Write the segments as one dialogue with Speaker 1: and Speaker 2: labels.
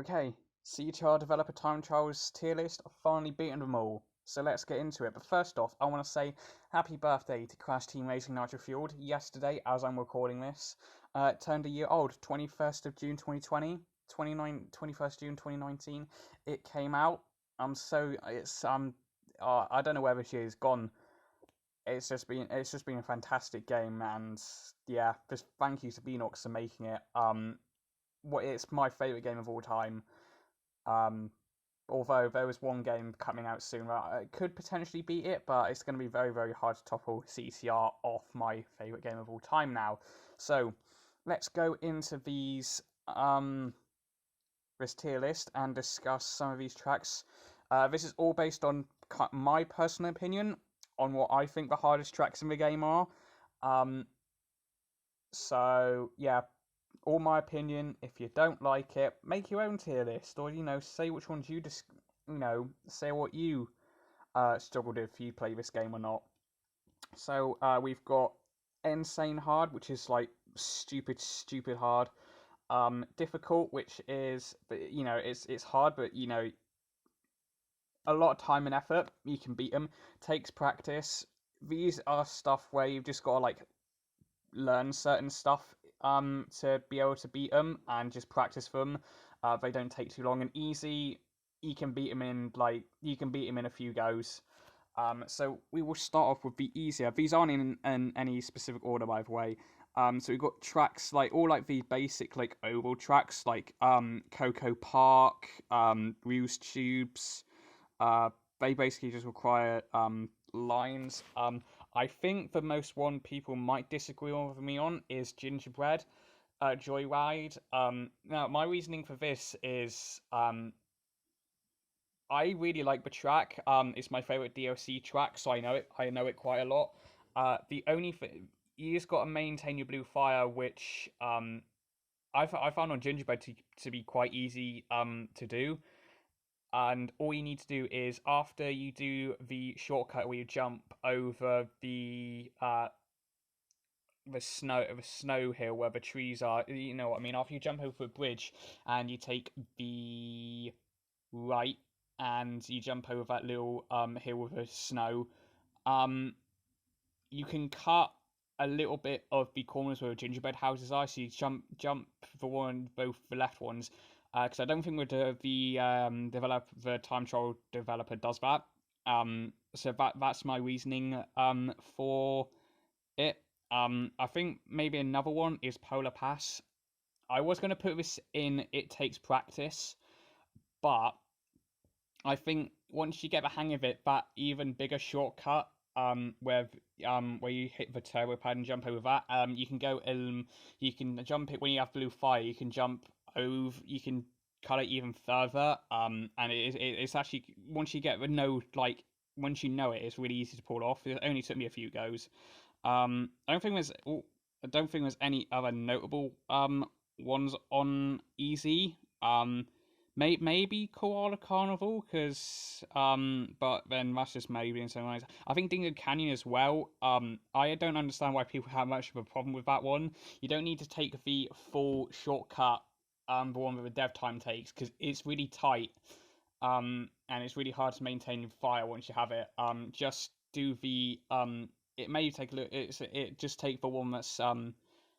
Speaker 1: Okay, CTR developer time trials tier list. I've finally beaten them all. So let's get into it. But first off, I want to say happy birthday to Crash Team Racing Nitro Fueled. Yesterday, as I'm recording this, it turned a year old. 21st of June 2020, 21st June 2019. It came out. I don't know where this year's gone. It's just been a fantastic game, and yeah, just thank you to Beanox for making it. It's my favorite game of all time. Um, Although there was one game coming out soon that could potentially beat it, but it's going to be very, very hard to topple CTR off my favorite game of all time now. So let's go into this tier list and discuss some of these tracks. This is all based on my personal opinion on what I think the hardest tracks in the game are. Um, so yeah, all my opinion. If you don't like it, make your own tier list, or say which ones you say what you struggled if you play this game or not. So we've got insane hard, which is like stupid hard. Difficult, which is it's hard, but a lot of time and effort. You can beat them. Takes practice. These are stuff where you've just got to like learn certain stuff to be able to beat them and just practice them. They don't take too long. And easy, you can beat them in a few goes. So we will start off with the easier. These aren't in any specific order, by the way. So we've got tracks like all like the basic like oval tracks like Coco Park, Ruse Tubes. They basically just require lines. I think the most one people might disagree with me on is Gingerbread Joyride. Now, my reasoning for this is I really like the track. It's my favorite DLC track, so I know it quite a lot. The only thing you just got to maintain your blue fire, which I found on Gingerbread to be quite easy to do. And all you need to do is after you do the shortcut where you jump over the snow hill where the trees are, you know what I mean. After you jump over a bridge and you take the right and you jump over that little hill with the snow, um, you can cut a little bit of the corners where the gingerbread houses are. So you jump both the left ones, because I don't think the time trial developer does that. So that's my reasoning for it. I think maybe another one is Polar Pass. I was going to put this in It Takes Practice, but I think once you get the hang of it, that even bigger shortcut, where you hit the turbo pad and jump over that, you can jump it when you have blue fire. You can jump over, you can cut it even further. And it's actually once you get the no like once you know it, it's really easy to pull off. It only took me a few goes. I don't think there's any other notable ones on easy. Maybe Koala Carnival, but then that's just maybe in some ways. I think Dingo Canyon as well. I don't understand why people have much of a problem with that one. You don't need to take the full shortcut, the one that the dev time takes, because it's really tight. And it's really hard to maintain fire once you have it. Just do the It may take a little. Just take the one that's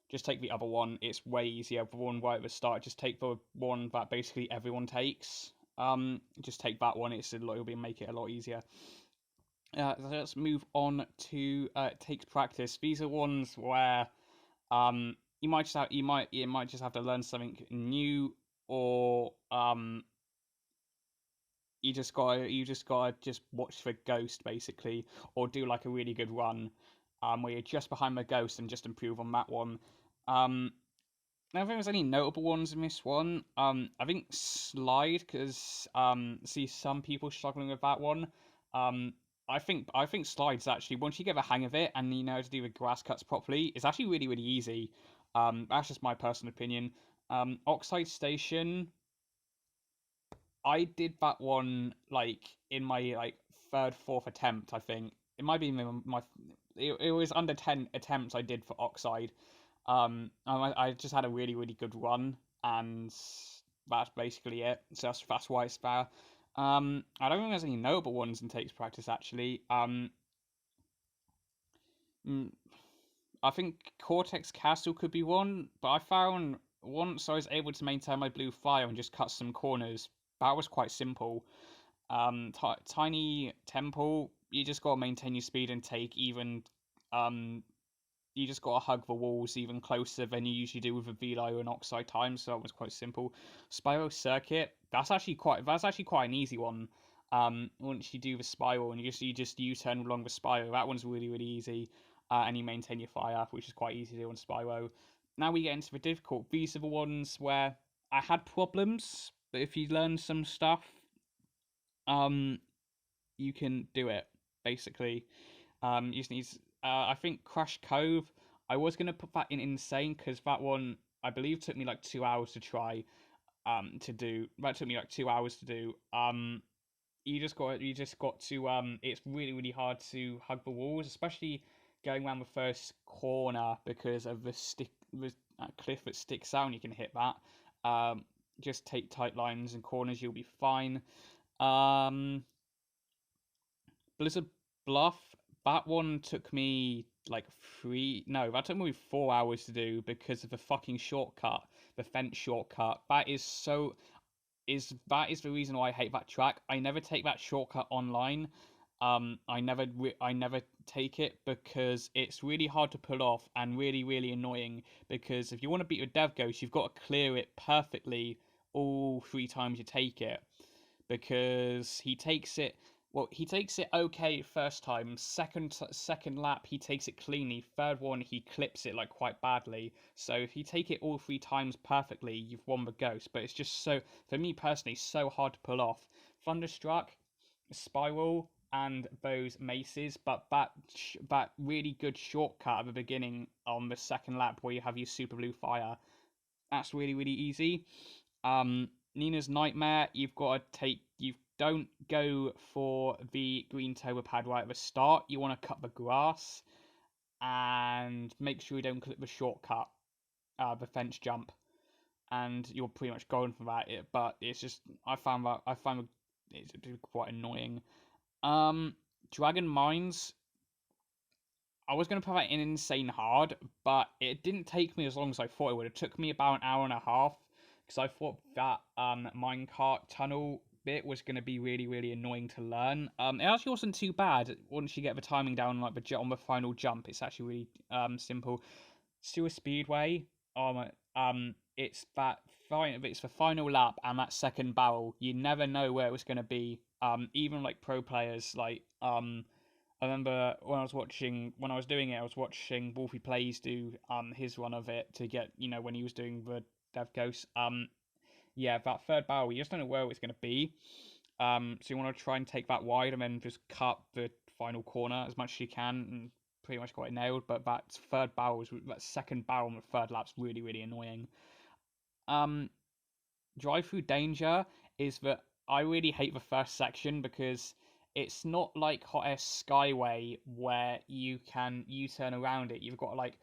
Speaker 1: just take the other one. It's way easier. The one right at the start. Just take the one that basically everyone takes. Just take that one. It'll make it a lot easier. So let's move on to It Takes Practice. These are ones where you might just have to learn something new, or you just gotta just watch the ghost basically, or do like a really good run, where you're just behind the ghost and just improve on that one. I don't think there's any notable ones in this one. I think slide, because see some people struggling with that one. Um, I think slides actually, once you get the hang of it and you know how to do the grass cuts properly, it's actually really really easy. That's just my personal opinion. Oxide Station, I did that one like in my like third, fourth attempt. I think it might be my. It was under 10 attempts I did for Oxide. I just had a really really good run, and that's basically it. So that's why it's fair. I don't think there's any notable ones in takes practice actually. Mm, I think Cortex Castle could be one, but I found once I was able to maintain my blue fire and just cut some corners, that was quite simple. Tiny Temple, you just gotta maintain your speed and take even. You just gotta hug the walls even closer than you usually do with a Velo and Oxide time, so that was quite simple. Spiral Circuit, that's actually quite an easy one. Once you do the spiral and you just U-turn along the spiral, that one's really easy. And you maintain your fire, which is quite easy to do on Spyro. Now we get into the difficult. These are the ones where I had problems, but if you learn some stuff, um, you can do it. Basically, you just need. I think Crash Cove. I was gonna put that in insane because that one I believe took me like 2 hours to try. To do that took me like 2 hours to do. You just got to it's really hard to hug the walls, especially going around the first corner because of the cliff that sticks out and you can hit that. Just take tight lines and corners, you'll be fine. um Blizzard Bluff, that one took me like three no that took me 4 hours to do because of the fucking shortcut, the fence shortcut. That is the reason why I hate that track. I never take that shortcut online. I never take it because it's really hard to pull off and really annoying. Because if you want to beat your dev ghost, you've got to clear it perfectly all 3 times you take it. Because he takes it okay first time. Second lap he takes it cleanly. Third one he clips it like quite badly. So if you take it all 3 times perfectly, you've won the ghost. But it's just so, for me personally, so hard to pull off. Thunderstruck, Spiral, and those maces. But that really good shortcut at the beginning on the second lap where you have your super blue fire, that's really easy. Nina's Nightmare, you've got to take. You don't go for the green tower pad right at the start. You want to cut the grass and make sure you don't click the shortcut, the fence jump, and you're pretty much going for that. But it's just I found it's quite annoying. Dragon Mines, I was going to put that in insane hard, but it didn't take me as long as I thought it would. It took me about an hour and a half because I thought that minecart tunnel bit was going to be really annoying to learn. It actually wasn't too bad once you get the timing down, like on the final jump. It's actually really simple. Sewer Speedway, it's it's the final lap and that second barrel. You never know where it was going to be. Even like pro players, like I remember when I was doing it, I was watching Wolfie Plays do his run of it to get, when he was doing the Dev Ghost. Yeah, that third barrel, you just don't know where it's going to be. So you want to try and take that wide and then just cut the final corner as much as you can and pretty much got it nailed. But that second barrel on the third lap's really annoying. Um, Drive Through Danger is that I really hate the first section because it's not like Hot Air Skyway where you can U-turn around it. You've got to like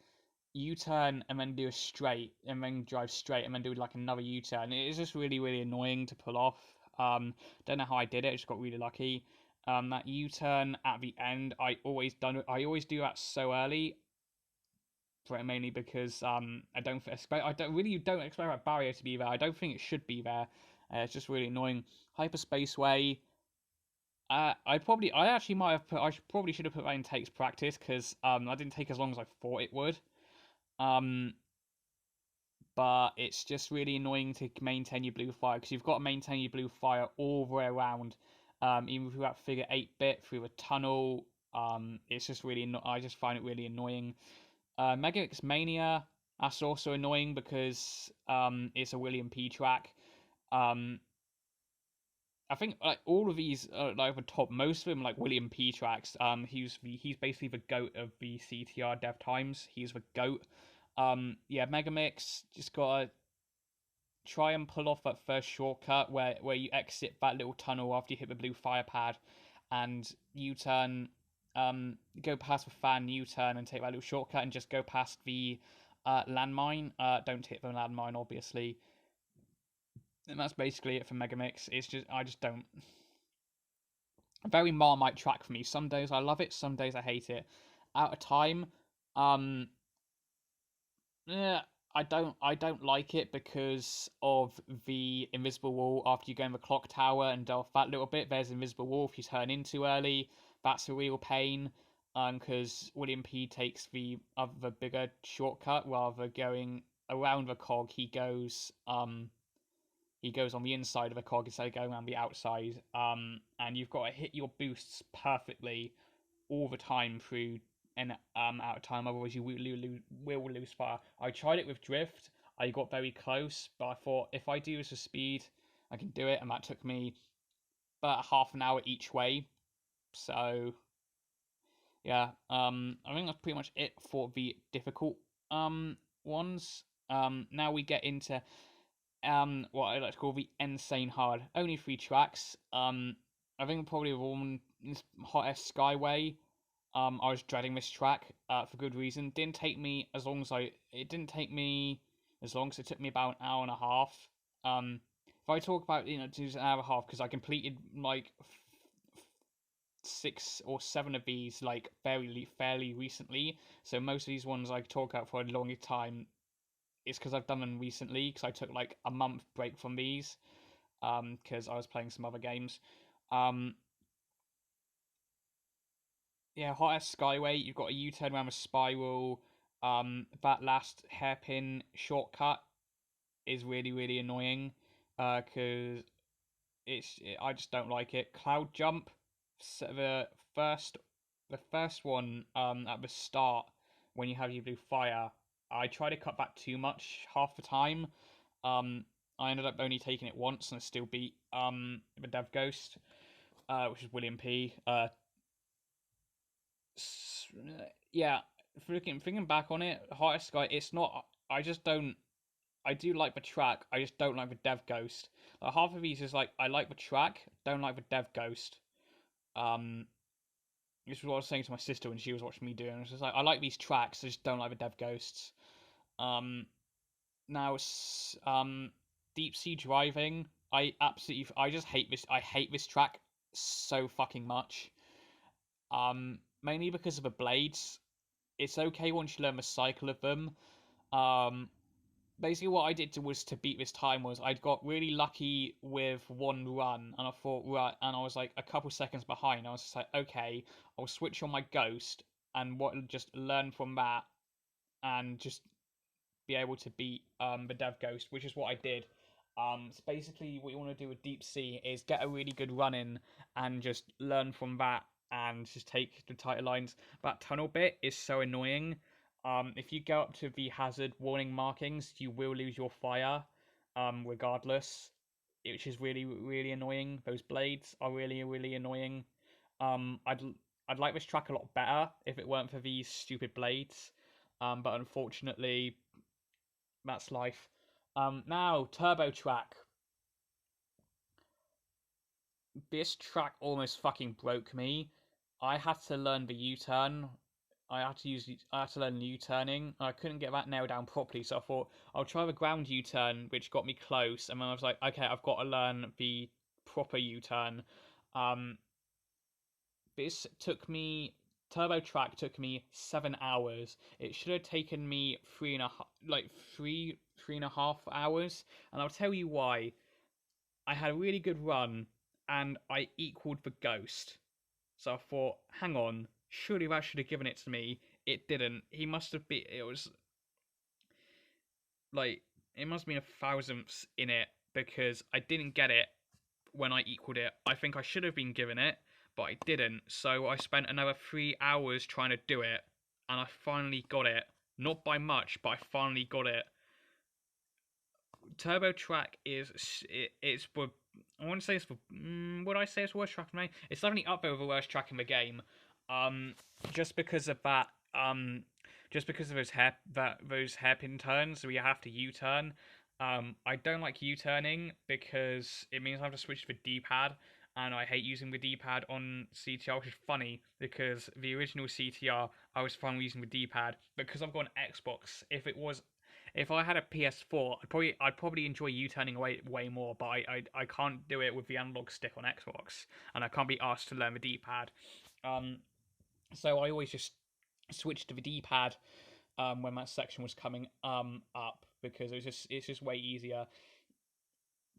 Speaker 1: U-turn and then do a straight and then drive straight and then do like another U-turn. It is just really annoying to pull off. Don't know how I did it. I just got really lucky. That U-turn at the end, I always do that so early, mainly because I don't expect that barrier to be there. I don't think it should be there. It's just really annoying. Hyperspace Way. I probably should have put that in takes practice because I didn't take as long as I thought it would. Um, but it's just really annoying to maintain your blue fire because you've got to maintain your blue fire all the way around. Even through that figure 8-bit through a tunnel. It's just I just find it really annoying. Mega X Mania, that's also annoying because it's a William P track. I think like all of these are like the top. Most of them like William P tracks. He's basically the goat of the CTR dev times. He's the goat. Yeah, Megamix just gotta try and pull off that first shortcut where you exit that little tunnel after you hit the blue fire pad, and U turn. Go past the fan U turn and take that little shortcut and just go past the landmine. Don't hit the landmine, obviously. And that's basically it for Megamix. It's just I just don't. A very Marmite track for me. Some days I love it, some days I hate it. Out of Time, um, yeah, I don't like it because of the invisible wall after you go in the clock tower and delve that little bit. There's invisible wall if you turn in too early. That's a real pain. Because William P takes the other bigger shortcut rather going around the cog. He goes on the inside of the cog instead of going around the outside. And you've got to hit your boosts perfectly all the time through and out of time, otherwise you will lose fire. I tried it with drift. I got very close, but I thought if I do this with speed, I can do it, and that took me about half an hour each way. So yeah, I think that's pretty much it for the difficult ones. Now we get into what I like to call the insane hard. Only 3 tracks. I think probably the one is Hottest Skyway. I was dreading this track for good reason. Didn't take me as long as I. It didn't take me as long as it took me about an hour and a half. If I talk about just an hour and a half because I completed like 6 or 7 of these like fairly recently. So most of these ones I talk about for a longer time. It's because I've done them recently because I took like a month break from these because I was playing some other games. Um, yeah, Hottest Skyway, you've got a U-turn around a spiral. That last hairpin shortcut is really annoying because I just don't like it. Cloud Jump, the first the first one at the start when you have your blue fire. I try to cut back too much half the time. Um, I ended up only taking it once and I still beat the Dev Ghost, which is William P. Yeah, thinking back on it, Hottest Sky. It's not. I just don't. I do like the track. I just don't like the Dev Ghost. Like, half of these is like I like the track, don't like the Dev Ghost. Um, this is what I was saying to my sister when she was watching me do it. And it's just like I like these tracks, I just don't like the Dev Ghosts. Um, now Deep Sea Driving. I just hate this. I hate this track so fucking much. Mainly because of the blades. It's okay once you learn the cycle of them. Um, Basically what I did was to beat this time was I'd got really lucky with one run, and I thought right, and I was like a couple seconds behind. I was just like, okay, I'll switch on my ghost and just learn from that, and just be able to beat the Dev Ghost, which is what I did. So basically, what you want to do with Deep Sea is get a really good run in and just learn from that and just take the tighter lines. That tunnel bit is so annoying. If you go up to the hazard warning markings, you will lose your fire, regardless, which is really annoying. Those blades are really annoying. Um, I'd I'd like this track a lot better if it weren't for these stupid blades. But unfortunately, that's life. Now Turbo Track. This track almost fucking broke me. I had to learn the U-turn. I had to learn U-turning. I couldn't get that nailed down properly, so I thought I'll try the ground U-turn, which got me close. And then I was like, okay, I've got to learn the proper U-turn. Um, this took me Turbo Track took me 7 hours. It should have taken me three and a half hours, and I'll tell you why. I had a really good run, and I equaled the ghost. So I thought, hang on, surely that should have given it to me. It didn't. He must have been. It was like it must have been a thousandths in it because I didn't get it when I equaled it. I think I should have been given it, but I didn't. So I spent another 3 hours trying to do it, and I finally got it. Not by much, but I finally got it. Turbo Track it's for I want to say it's for would I say it's the worst track in the game? It's definitely up there with the worst track in the game. Um, just because of that. Just because of those hairpin turns where you have to U-turn. I don't like U-turning because it means I have to switch to the D-pad, and I hate using the D-pad on CTR, which is funny because the original CTR I was fine using the D-pad because I've got an Xbox. If I had a PS4, I'd probably enjoy U-turning away way more, but I can't do it with the analog stick on Xbox, and I can't be asked to learn the D-pad. Um, so I always just switched to the D-pad when that section was coming up because it's just way easier.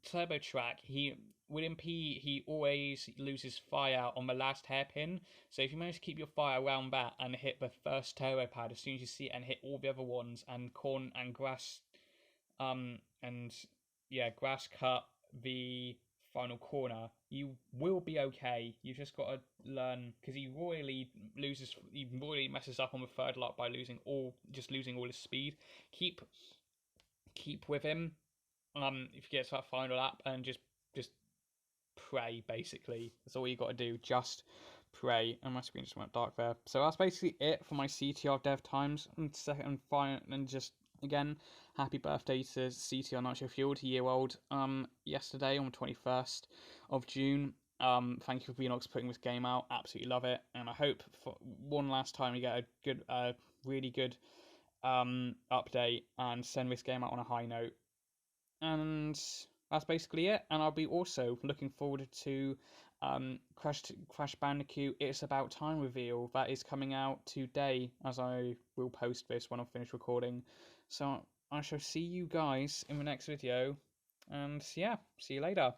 Speaker 1: Turbo Track, he with MP, he always loses fire on the last hairpin. So if you manage to keep your fire around that and hit the first turbo pad as soon as you see it and hit all the other ones and corn and grass, and yeah, grass cut the final corner, you will be okay. You just got to learn because he royally messes up on the third lap by losing all his speed. Keep keep with him if you get to that final lap and just pray basically. That's all you got to do. Just pray. And my screen just went dark there. So that's basically it for my CTR dev times. And second final and just again, happy birthday to CTR Nitro Fueled, year-old. Yesterday on the 21st of June. Thank you for Beanox putting this game out. Absolutely love it, and I hope for one last time we get a good, really good update and send this game out on a high note. And that's basically it. And I'll be also looking forward to Crash Bandicoot It's About Time reveal that is coming out today, as I will post this when I'm finished recording. So I shall see you guys in the next video, and yeah, see you later.